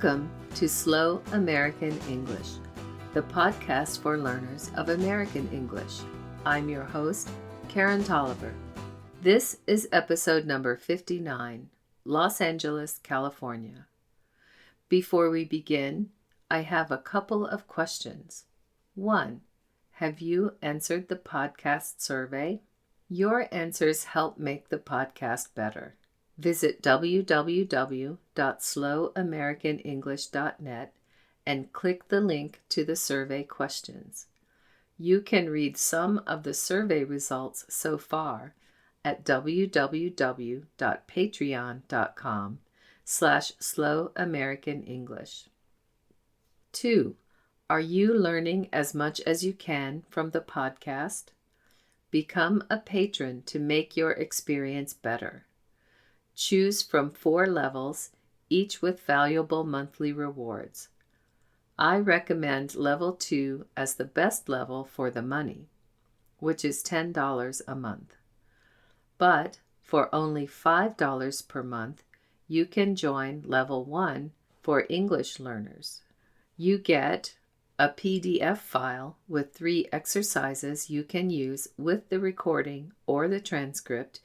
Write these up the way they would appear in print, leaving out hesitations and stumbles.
Welcome to Slow American English, the podcast for learners of American English. I'm your host, Karen Tolliver. This is episode number 59, Los Angeles, California. Before we begin, I have a couple of questions. 1. Have you answered the podcast survey? Your answers help make the podcast better. Visit www.slowamericanenglish.net and click the link to the survey questions. You can read some of the survey results so far at www.patreon.com/slowamericanenglish. 2. Are you learning as much as you can from the podcast? Become a patron to make your experience better. Choose from 4 levels, each with valuable monthly rewards. I recommend level 2 as the best level for the money, which is $10 a month. But for only $5 per month, you can join level 1 for English learners. You get a PDF file with 3 exercises you can use with the recording or the transcript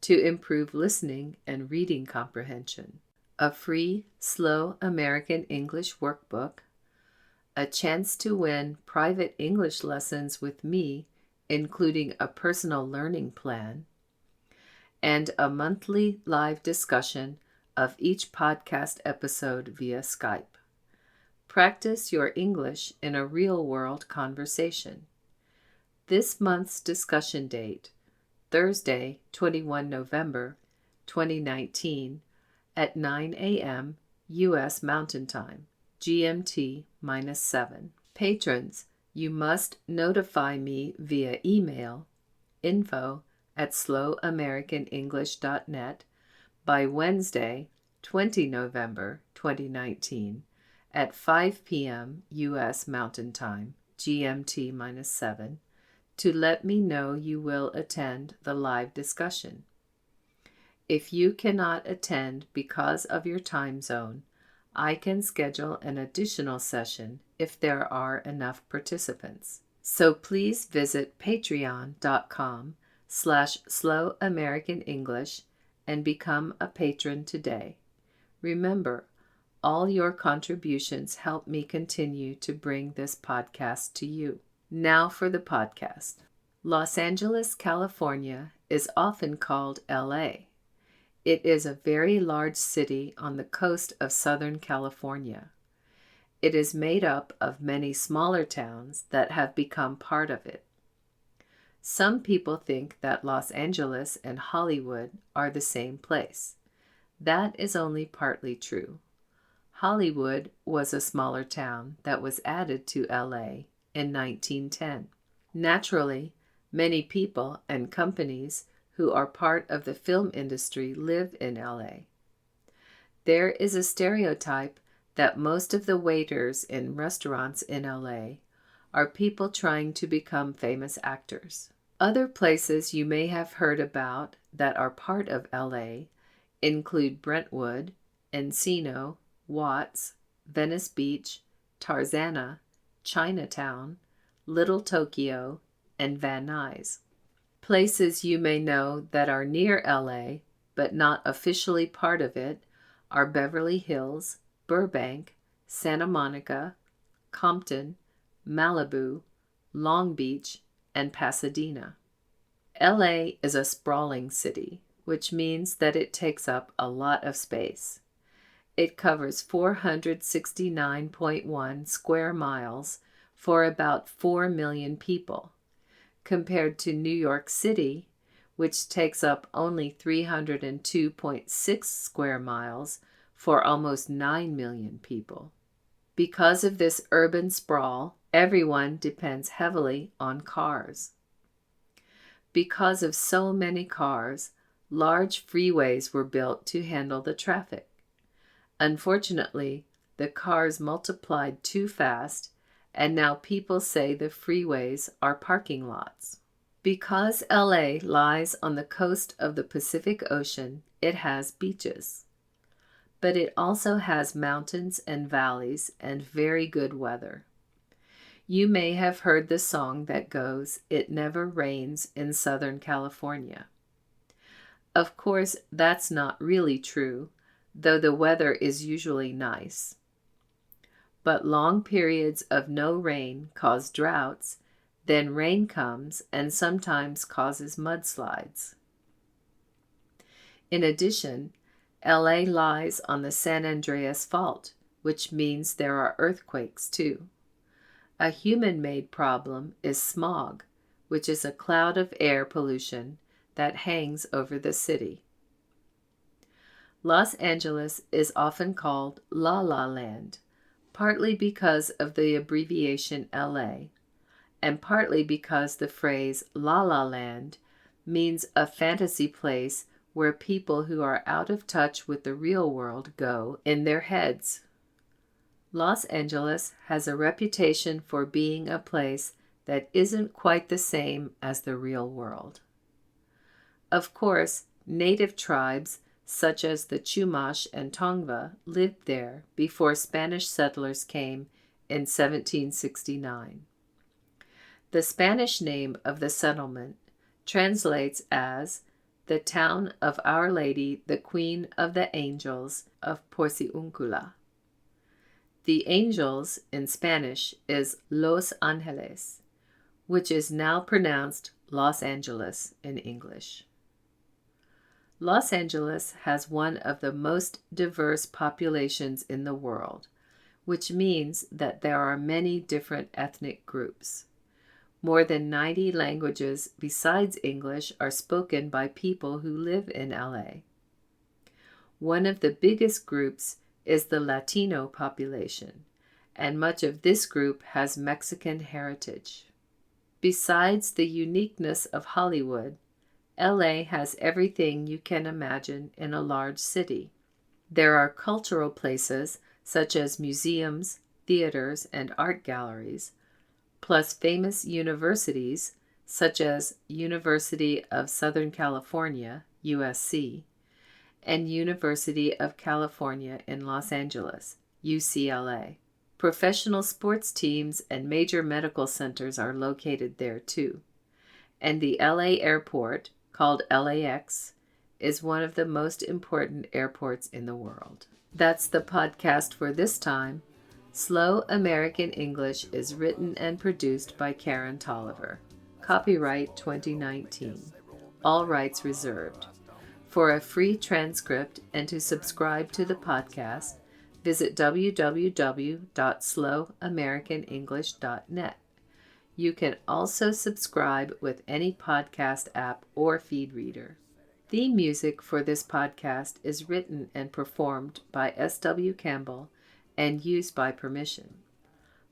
to improve listening and reading comprehension, a free Slow American English workbook, a chance to win private English lessons with me, including a personal learning plan, and a monthly live discussion of each podcast episode via Skype. Practice your English in a real-world conversation. This month's discussion date, Thursday, 21 November, 2019, at 9 a.m. U.S. Mountain Time, GMT-7. Patrons, you must notify me via email, info@slowamericanenglish.net, by Wednesday, 20 November, 2019, at 5 p.m. U.S. Mountain Time, GMT-7, to let me know you will attend the live discussion. If you cannot attend because of your time zone, I can schedule an additional session if there are enough participants. So please visit patreon.com/slowamericanenglish and become a patron today. Remember, all your contributions help me continue to bring this podcast to you. Now for the podcast. Los Angeles, California is often called LA. It is a very large city on the coast of Southern California. It is made up of many smaller towns that have become part of it. Some people think that Los Angeles and Hollywood are the same place. That is only partly true. Hollywood was a smaller town that was added to LA in 1910. Naturally, many people and companies who are part of the film industry live in LA. There is a stereotype that most of the waiters in restaurants in LA are people trying to become famous actors. Other places you may have heard about that are part of LA include Brentwood, Encino, Watts, Venice Beach, Tarzana, Chinatown, Little Tokyo, and Van Nuys. Places you may know that are near LA, but not officially part of it, are Beverly Hills, Burbank, Santa Monica, Compton, Malibu, Long Beach, and Pasadena. LA is a sprawling city, which means that it takes up a lot of space. It covers 469.1 square miles for about 4 million people, compared to New York City, which takes up only 302.6 square miles for almost 9 million people. Because of this urban sprawl, everyone depends heavily on cars. Because of so many cars, large freeways were built to handle the traffic. Unfortunately, the cars multiplied too fast, and now people say the freeways are parking lots. Because LA lies on the coast of the Pacific Ocean, it has beaches. but it also has mountains and valleys and very good weather. You may have heard the song that goes, "It never rains in Southern California." Of course, that's not really true, though the weather is usually nice. But long periods of no rain cause droughts, then rain comes and sometimes causes mudslides. In addition, LA lies on the San Andreas Fault, which means there are earthquakes too. A human-made problem is smog, which is a cloud of air pollution that hangs over the city. Los Angeles is often called La La Land, partly because of the abbreviation LA, and partly because the phrase La La Land means a fantasy place where people who are out of touch with the real world go in their heads. Los Angeles has a reputation for being a place that isn't quite the same as the real world. Of course, native tribes such as the Chumash and Tongva lived there before Spanish settlers came in 1769. The Spanish name of the settlement translates as the town of Our Lady, the Queen of the Angels of Porciúncula. The angels in Spanish is Los Ángeles, which is now pronounced Los Angeles in English. Los Angeles has one of the most diverse populations in the world, which means that there are many different ethnic groups. More than 90 languages besides English are spoken by people who live in LA. One of the biggest groups is the Latino population, and much of this group has Mexican heritage. Besides the uniqueness of Hollywood, LA has everything you can imagine in a large city. There are cultural places such as museums, theaters, and art galleries, plus famous universities such as University of Southern California, USC, and University of California in Los Angeles, UCLA. Professional sports teams and major medical centers are located there too. And the LA airport, called LAX, is one of the most important airports in the world. That's the podcast for this time. Slow American English is written and produced by Karen Tolliver. Copyright 2019. All rights reserved. For a free transcript and to subscribe to the podcast, visit www.slowamericanenglish.net. You can also subscribe with any podcast app or feed reader. Theme music for this podcast is written and performed by S.W. Campbell and used by permission.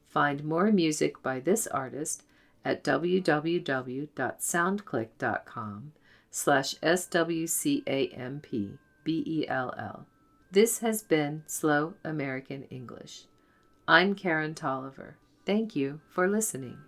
Find more music by this artist at www.soundclick.com/SWCAMPBELL. This has been Slow American English. I'm Karen Tolliver. Thank you for listening.